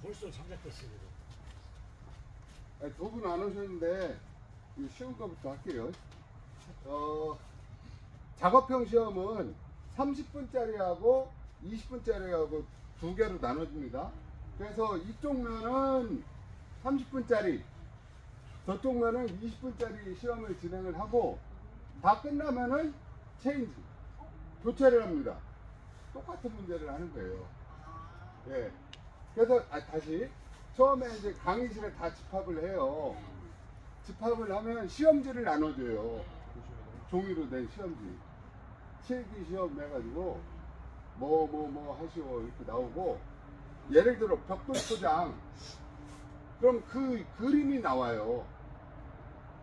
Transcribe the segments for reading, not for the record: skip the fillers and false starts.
벌써 장작됐어요. 두 분 안 오셨는데 쉬운 거부터 할게요. 작업형 시험은 30분짜리하고 20분짜리하고 두 개로 나눠집니다. 그래서 이쪽 면은 30분짜리, 저쪽 면은 20분짜리 시험을 진행을 하고 다 끝나면은 체인지, 교체를 합니다. 똑같은 문제를 하는 거예요. 예. 그래서 다시 처음에 이제 강의실에 다 집합을 해요. 집합을 하면 시험지를 나눠줘요. 종이로 된 시험지. 실기 시험 해가지고 뭐 하시오 이렇게 나오고, 예를 들어 벽돌 포장, 그럼 그 그림이 나와요.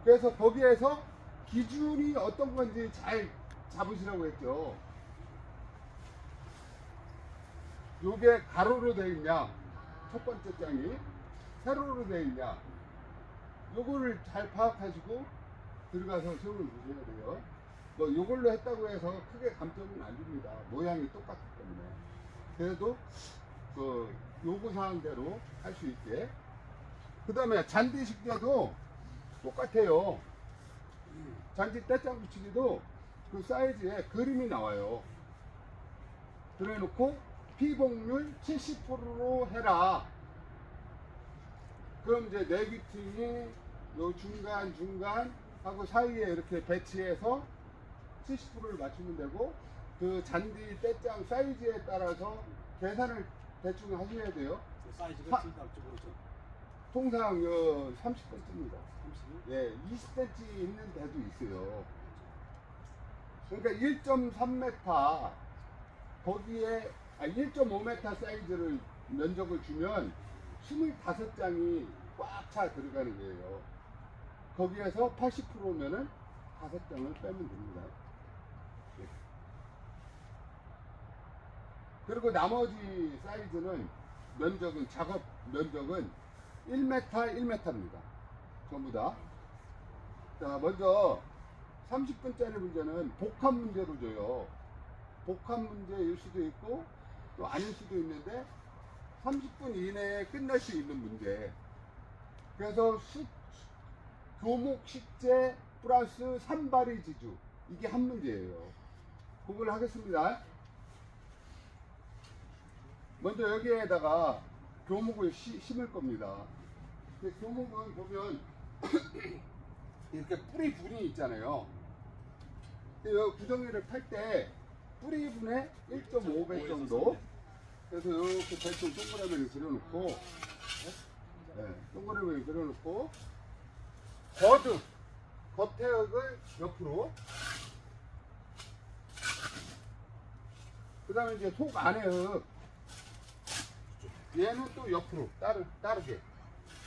그래서 거기에서 기준이 어떤 건지 잘 잡으시라고 했죠. 요게 가로로 되어 있냐, 첫 번째 장이 세로로 되어 있냐, 요거를 잘 파악하시고 들어가서 시험을 보셔야 돼요. 뭐 요걸로 했다고 해서 크게 감점은 안 줍니다. 모양이 똑같기 때문에. 그래도 그 요구사항대로 할 수 있게. 그 다음에 잔디 식재도 똑같아요. 잔디 떼짱 붙이기도 그 사이즈에 그림이 나와요. 그래 놓고 피복률 70%로 해라. 그럼 이제 네비팅이 요 중간 하고 사이에 이렇게 배치해서 70%를 맞추면 되고, 그 잔디 떼짱 사이즈에 따라서 계산을 대충 하셔야 돼요. 그 사이즈가 틀릴지 모르죠. 통상 30cm입니다. 30? 예, 20cm 있는 데도 있어요. 그러니까 1.3m 거기에 1.5m 사이즈를 면적을 주면 25장이 꽉 차 들어가는 거예요. 거기에서 80%면은 5장을 빼면 됩니다. 예. 그리고 나머지 사이즈는 면적은, 작업 면적은 1m, 1m입니다. 전부 다. 자, 먼저 30분짜리 문제는 복합 문제로 줘요. 복합 문제일 수도 있고 또 아닐 수도 있는데 30분 이내에 끝낼 수 있는 문제. 그래서 교목 식재 플러스 산발의 지주, 이게 한 문제예요. 그걸 하겠습니다. 먼저 여기에다가 교목을 심을 겁니다. 교목은 보면 이렇게 뿌리 분이 있잖아요. 이 구덩이를 팔 때 뿌리 분의 1.5배 정도. 그래서 이렇게 대충 동그라미를 그려놓고, 네, 동그라미를 그려놓고, 겉에흙을 옆으로, 그 다음에 이제 속 안에 흙, 얘는 또 옆으로 따르게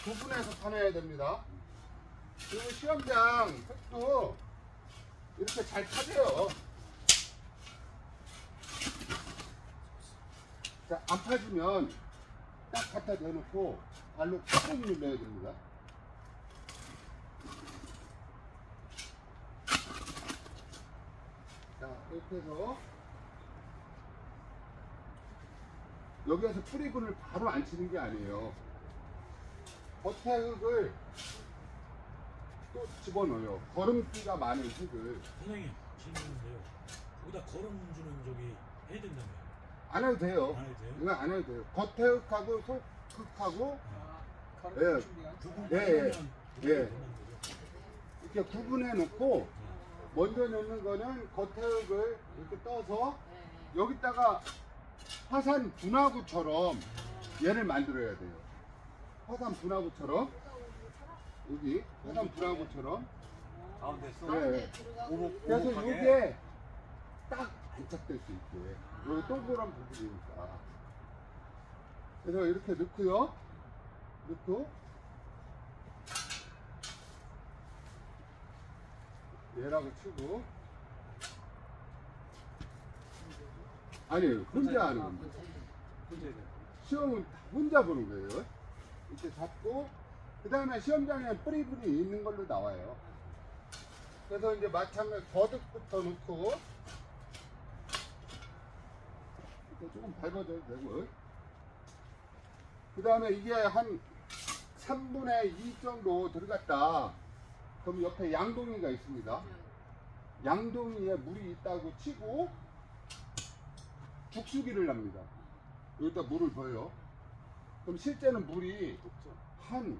구분해서 파내야 됩니다. 그리고 시험장 흙도 이렇게 잘 파져요. 자, 안 파지면 딱 갖다 대놓고 발로 꾹 눌러야 됩니다. 자, 이렇게 해서 여기에서 뿌리분을 바로 안 치는 게 아니에요. 겉에 흙을 또 집어넣어요. 거름기가 많은 흙을. 선생님, 질문인데요. 거기다 거름 주는 저기 해야 된다며요. 안 해도 돼요. 안 해도 돼요? 이거 안 해도 돼요. 겉에 흙하고 속 흙하고 예. 이렇게 구분해 놓고, 먼저 넣는 거는 겉에 흙을 이렇게 떠서 여기다가 화산 분화구처럼 얘를 만들어야 돼요. 화산 분화구처럼, 여기 화산 분화구처럼. 가운데서 네. 그래서 이게 딱 안착될 수 있게, 여기 동그란 부분이니까. 그래서 이렇게 넣고요. 넣고 얘라고 치고, 아니에요, 혼자 하는 겁니다. 시험은 혼자 보는 거예요. 이렇게 잡고, 그 다음에 시험장에 뿌리분이 있는 걸로 나와요. 그래서 이제 마찬가지 거듭부터 넣고, 조금 밟아줘도 되고, 그 다음에 이게 한 3분의 2 정도 들어갔다. 그럼 옆에 양동이가 있습니다. 양동이에 물이 있다고 치고 죽수기를 납니다. 여기다 물을 부어요. 그럼 실제는 물이 한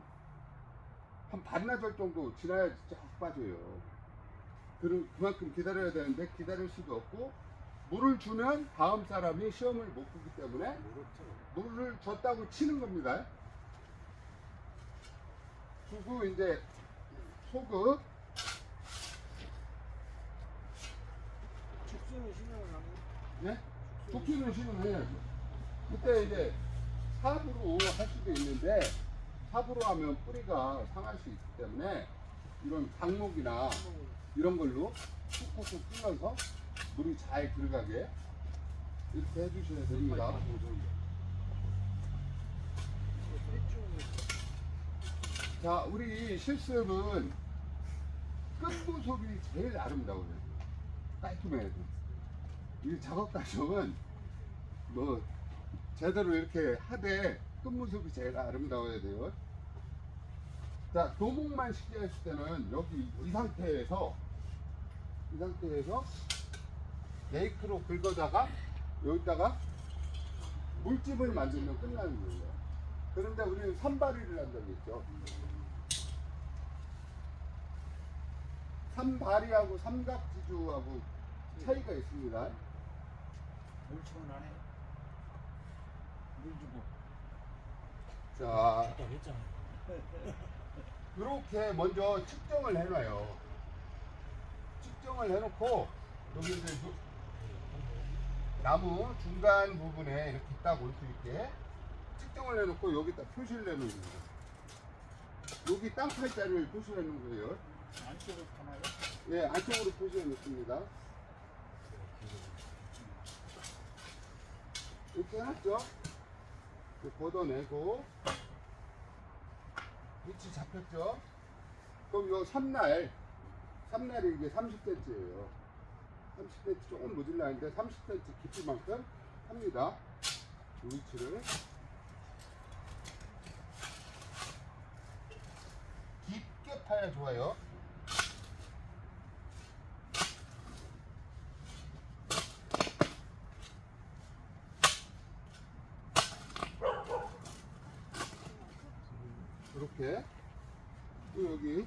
반나절 정도 지나야 쫙 빠져요. 그만큼 기다려야 되는데 기다릴 수도 없고, 물을 주면 다음 사람이 시험을 못 보기 때문에 물을 줬다고 치는 겁니다. 주고 이제 소금, 죽수는 신경을 안 해요? 네? 죽수는 신음해야죠. 그때 이제 삽으로 할 수도 있는데, 삽으로 하면 뿌리가 상할 수 있기 때문에 이런 방목이나 이런 걸로 툭툭툭 찔러서 물이 잘 들어가게 이렇게 해주셔야 됩니다. 자, 우리 실습은 끝모습이 제일 아름다워요. 깔끔해야 돼. 이 작업 과정은 뭐 제대로 이렇게 하되 끝모습이 제일 아름다워야 돼요. 자, 도목만 쉽게 했을 때는 여기 이 상태에서 레이크로 긁어다가 여기다가 물집을 만들면 끝나는 거예요. 그런데 우리는 산발이를 한다고 했죠. 산발이하고 삼각지주하고 차이가 있습니다. 물침은 안 해. 물 주고. 자, 아까 했잖아요. 이렇게 먼저 측정을 해놔요. 측정을 해놓고 여기 이제 나무 중간 부분에 이렇게 딱 올 수 있게 측정을 해놓고 여기다 표시를 해놓는 거예요. 여기 땅팔자를 표시해 놓은 거예요. 안쪽으로 가나요? 예, 안쪽으로 표시해 놓습니다. 이렇게 해놨죠? 이렇게 걷어내고 위치 잡혔죠? 그럼 요 삼날이 이게 30cm예요. 30cm 조금 모질라는데 30cm 깊이만큼 합니다. 이 위치를 깊게 파야 좋아요. 이렇게 또 여기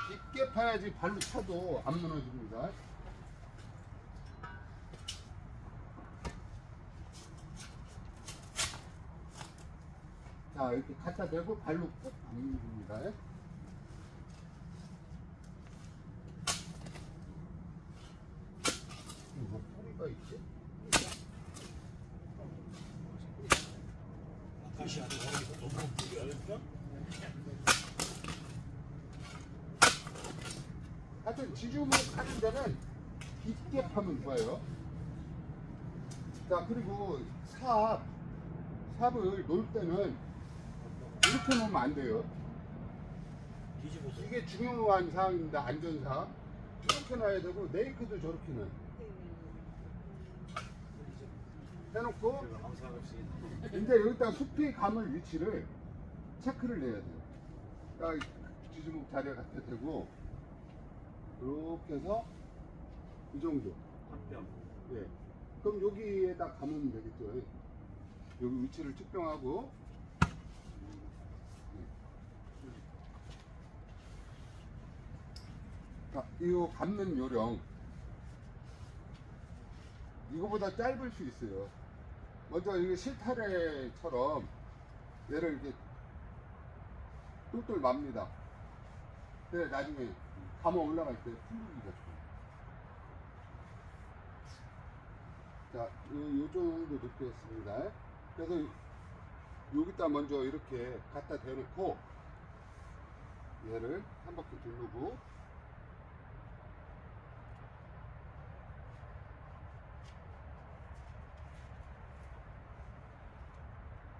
깊게 파야지 발로 차도 안 무너집니다. 자, 이렇게 갖다 대고 발로 꾹 누릅니다. 뭐 소리가 있지? 아카시아도 거기서 너무 무리 아닐까? 하여튼 지주목 하는 데는 깊게 파면 좋아요. 자, 그리고 삽을 놓을 때는 이렇게 놓으면 안 돼요. 뒤집어서. 이게 중요한 사항입니다. 안전사. 이렇게 놔야 되고, 네이크도 저렇게 놔요. 해놓고, 이제 여기다 숲이 감을 위치를 체크를 해야 돼요. 그러니까 지주목 자리에 갖다 대고, 이렇게 해서, 이 정도. 예. 그럼 여기에다 감으면 되겠죠. 여기 위치를 측정하고, 이 감는 요령 이거보다 짧을 수 있어요. 먼저 이게 실타래처럼 얘를 이렇게 똘똘 맙니다. 그래 나중에 감아 올라갈 때 풀리기가 좋아요. 자, 요 정도 넣겠습니다. 그래서 여기다 먼저 이렇게 갖다 대놓고 얘를 한 바퀴 두르고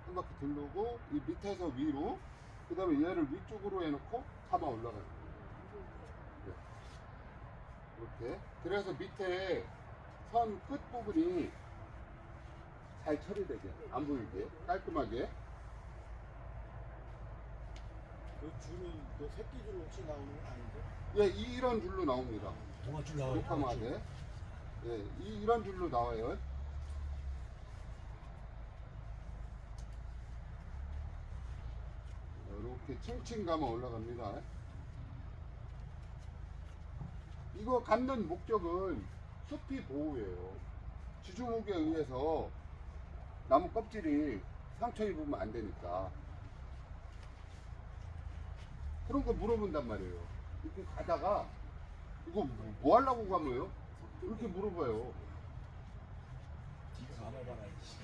한 바퀴 돌리고 이 밑에서 위로, 그 다음에 얘를 위쪽으로 해놓고 감아 올라가는 거예요. 이렇게. 그래서 밑에 선 끝 부분이 잘 처리되게, 안 보이게 깔끔하게. 그 줄은 그 새끼 줄 혹시 나오는 건 아닌데? 예, 이런 줄로 나옵니다. 동아줄 나와요. 녹화마대. 예, 이런 줄로 나와요. 이렇게 층층 감아 올라갑니다. 이거 감는 목적은 숲이 보호예요. 지주목에 의해서 나무 껍질이 상처 입으면 안 되니까. 그런 거 물어본단 말이에요. 이렇게 가다가 이거 뭐 하려고 감아요? 이렇게 물어봐요. 네가 감아봐라 이씨.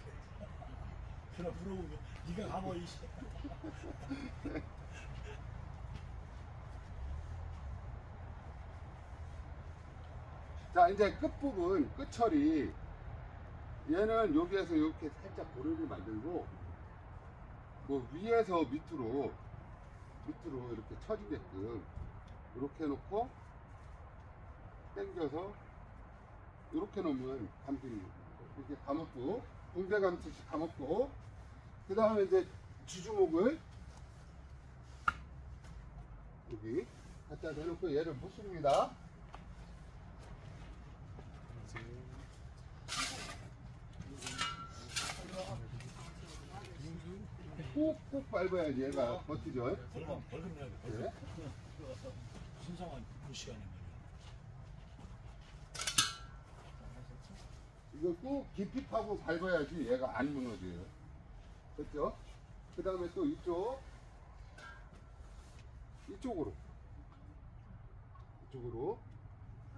그럼 물어보면 네가 감아 이씨. 자, 이제 끝부분, 끝처리. 얘는 여기에서 이렇게 살짝 고리를 만들고, 뭐 위에서 밑으로 이렇게 쳐지게끔 이렇게 해놓고 당겨서 이렇게 놓으면 감기는 이렇게 감았고, 붕대 감듯이 감았고, 그 다음에 이제 지주목을 여기 갖다 대놓고 얘를 묶습니다. 꾹꾹 밟아야지 얘가 버티죠. 벌금 내야 돼. 네. 신성한 그 시간에 이거 꾹 깊이 파고 밟아야지 얘가 안 무너져요. 됐죠? 그 다음에 또 이쪽으로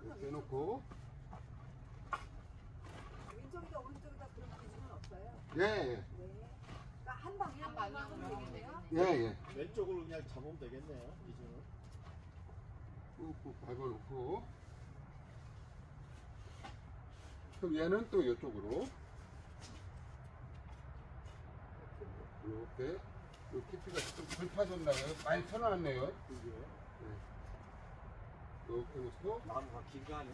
이렇게 해놓고, 왼쪽이다 오른쪽이다 그런 기준은 없어요. 예, 네. 그러니까 한 방향만 하면 되겠네요. 예. 왼쪽으로 그냥 잡으면 되겠네요. 이제는. 꾹꾹 밟아놓고, 그럼 얘는 또 이쪽으로 이렇게. 이 깊이가 좀 불파졌나요? 많이 펴놨네요. 그게 이렇게 놓고, 나무가 긴가 아니?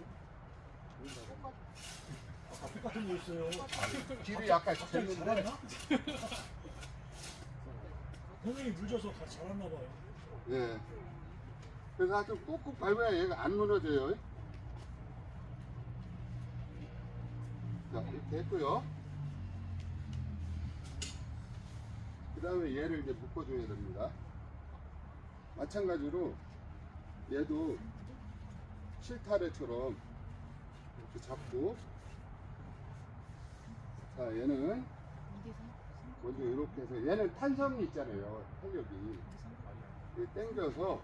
똑같은 거 있어요. 길이 약간 갑자기 졌는데, 잘하나? 선생님이 물 줘서 잘했나 봐요. 예. 그래서 하여튼 꾹꾹 밟아야 얘가 안 무너져요. 자, 이렇게 했고요. 그 다음에 얘를 이제 묶어줘야 됩니다. 마찬가지로 얘도 실타래처럼 이렇게 잡고, 자, 얘는 먼저 이렇게 해서, 얘는 탄성이 있잖아요. 탄력이. 이렇게 당겨서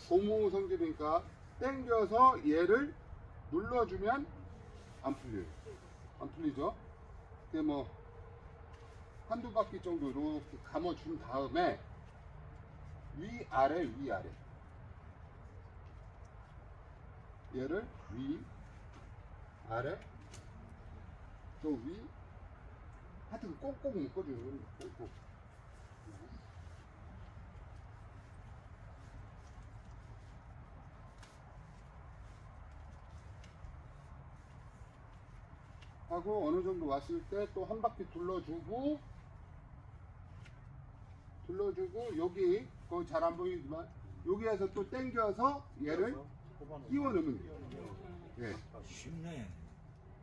고무 성질이니까 당겨서 얘를 눌러주면 안 풀려요. 안 풀리죠? 그게 뭐 한두 바퀴 정도 이렇게 감아준 다음에 위아래 얘를 위아래 또 위, 하여튼 꼭꼭 묶어주는 겁니다. 꼭꼭. 하고 어느 정도 왔을 때 또 한 바퀴 둘러주고 여기 그거 잘 안 보이지만 여기에서 또 당겨서 얘를 끼워 넣으면 돼요. 예, 쉽네.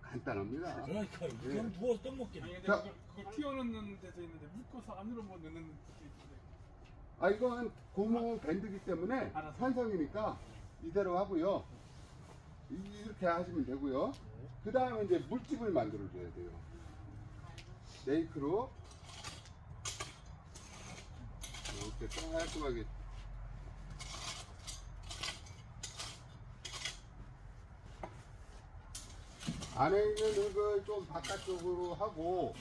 간단합니다. 그러니까 이거 예. 그냥 누워서 떡 먹겠네. 아니 근데 자. 그걸 튀어넣는 데도 있는데 묶어서 안으로 뭐 넣는 데도 있는데 아, 이건 고무 밴드기 때문에 알았어. 산성이니까 이대로 하고요. 이렇게 하시면 되고요. 그 다음에 이제 물집을 만들어 줘야 돼요. 네이크로 이렇게 깔끔하게. 안에 있는 흙을 좀 바깥쪽으로 하고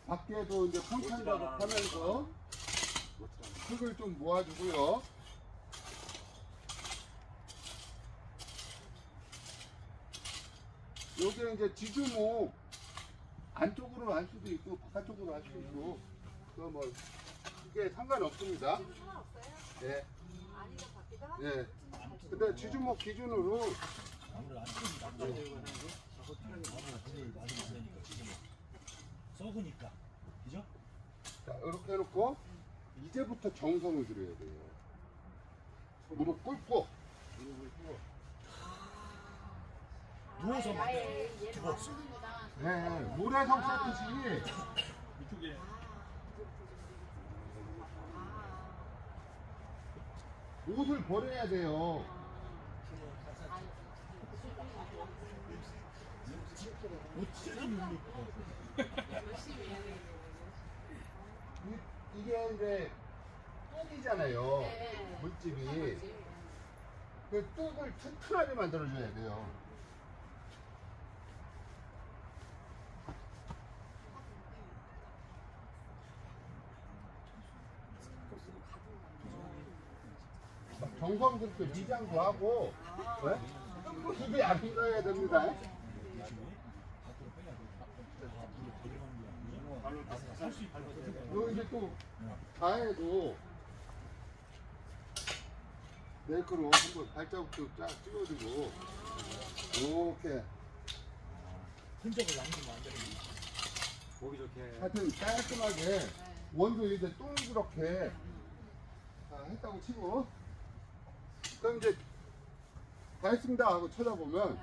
밖에도 이제 평탄 작업하면서 흙을 좀 모아주고요. 여기에 이제 지주목 안쪽으로 할 수도 있고 바깥쪽으로 할 수도 있고 그 뭐 이게 상관없습니다. 지금 상관없어요? 네. 아니면 밖에다가? 네. 근데 지주목 기준으로 나무를 안 쓰면 남자가 되고 나무를 맞으면 안 되니까 지금 썩으니까 그죠? 자, 이렇게 해놓고 이제부터 정성을 들여야 돼요. 무릎 꿇고 누워서 아예 얘를 누웠어. 맞추는구나. 네, 모래성 쌓듯이 이쪽에 옷을 버려야 돼요. 이게 이제 뚝이잖아요. 네. 물집이. 그 뚝을 튼튼하게 만들어줘야 돼요. 정성스럽게 미장도 하고, 네? 입에 안 들어야 됩니다. 요 이제 또 다해도 네이크로 한번 발자국도 쫙 찍어주고 이렇게 흔적을 남기면 안 되는 보기 좋게. 하여튼 깔끔하게 원도 이제 동그랗게 다 했다고 치고 그럼 이제 다 했습니다 하고 쳐다보면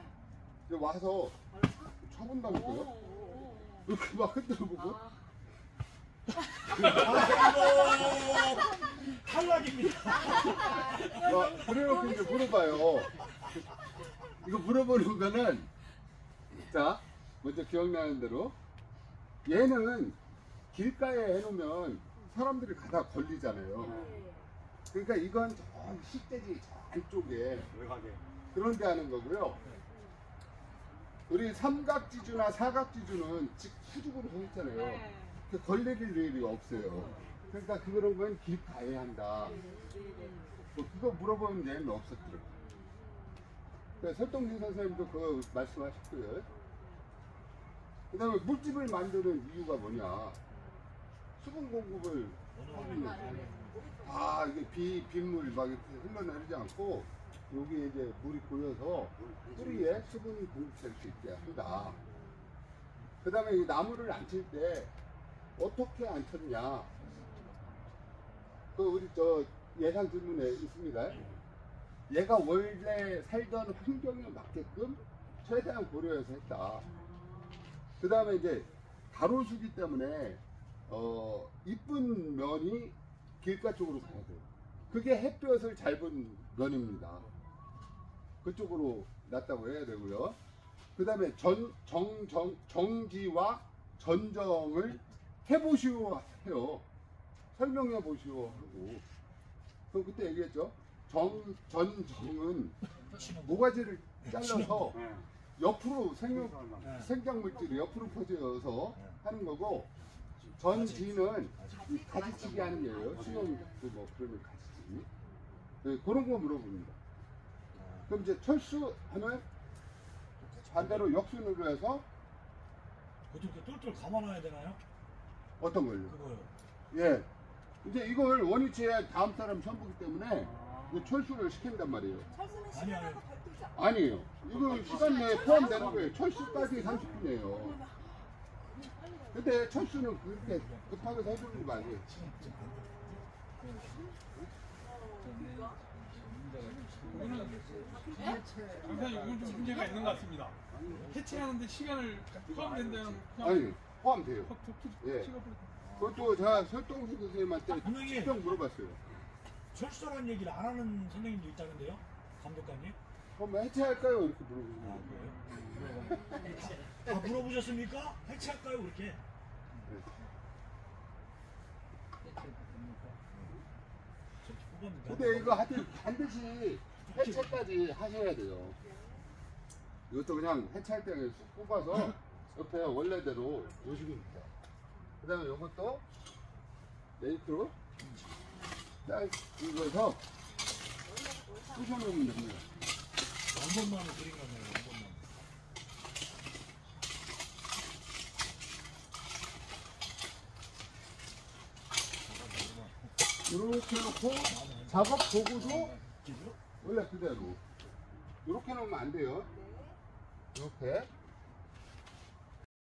이제 와서 쳐본다니까요. 이렇게 막 흔들어보고 탈락입니다. 그래놓고 이제 물어봐요. 이거 물어보는 거는 자 먼저 기억나는 대로 얘는 길가에 해놓으면 사람들이 가다 걸리잖아요. 그러니까 이건 저 식대지 저 안쪽에 외곽에. 그런 데 하는 거고요. 우리 삼각지주나 사각지주는 수직으로 서 있잖아요. 그 걸릴 일이 없어요. 그러니까 그런 건 길가에 한다. 뭐 그거 물어보는 얘는 없었더라고요. 설동진 선생님도 그거 말씀하셨고요. 그 다음에 물집을 만드는 이유가 뭐냐. 수분 공급을 이게 빗물 막 이렇게 흘러내리지 않고 여기 이제 물이 고여서 뿌리에 수분이 공급될 수 있게 한다. 그 다음에 이 나무를 안 칠 때 어떻게 안 쳤냐. 그 우리 저 예상 질문에 있습니다. 얘가 원래 살던 환경에 맞게끔 최대한 고려해서 했다. 그 다음에 이제 가로수기 때문에 이쁜 면이 길가 쪽으로 가야 돼요. 그게 햇볕을 잘 본 면입니다. 그쪽으로 놨다고 해야 되고요. 그 다음에 정지와 전정을 해보시오 해요. 설명해 보시오 하고. 그럼 그때 얘기했죠. 전정은 모가지를 잘라서 옆으로 생장물질이 옆으로 퍼져서 하는 거고, 전지는 이 가지치기 하는 거예요. 수영 뭐 그러면 가지치기. 네, 그런 거 물어봅니다. 그럼 이제 철수하면 반대로 역순으로 해서 보통 이렇게 똘똘 감아놔야 되나요? 어떤 걸요? 그거요. 예. 이제 이걸 원위치에 다음 사람 선보기 때문에 이제 철수를 시킨단 말이에요. 철수는 아니, 시간하고 별도죠. 아니에요. 이거 시간 내에 포함되는 거예요. 철수까지 30분이에요. 근데 철수는 그렇게 급하게 해주는 거 아니에요. 강사님 이건 좀 문제가 있는 것 같습니다. 해체하는데 시간을 포함된다는 아니, 포함돼요. 예. 찍어버리고. 그것도 제가 설동수 선생님한테 분명히- 직접 물어봤어요. 철수라는 얘기를 안 하는 선생님도 있다는데요? 감독관님? 그럼 해체할까요? 이렇게 아, 물어보세요. 그래요? 물어보셨습니까? 해체할까요? 그렇게? 근데 이거 하여튼 반드시 해체까지 하셔야 돼요. 이것도 그냥 해체할 때 그냥 쑥 뽑아서 옆에 원래대로 놓으시면 돼요. 그 다음에 이것도 네이트로 딱 읽어서 쑤셔놓으면 됩니다. 원본만을 그린 거네요, 원본만. 이렇게 놓고 작업 도구도 원래 그대로 이렇게 놓으면 안 돼요. 이렇게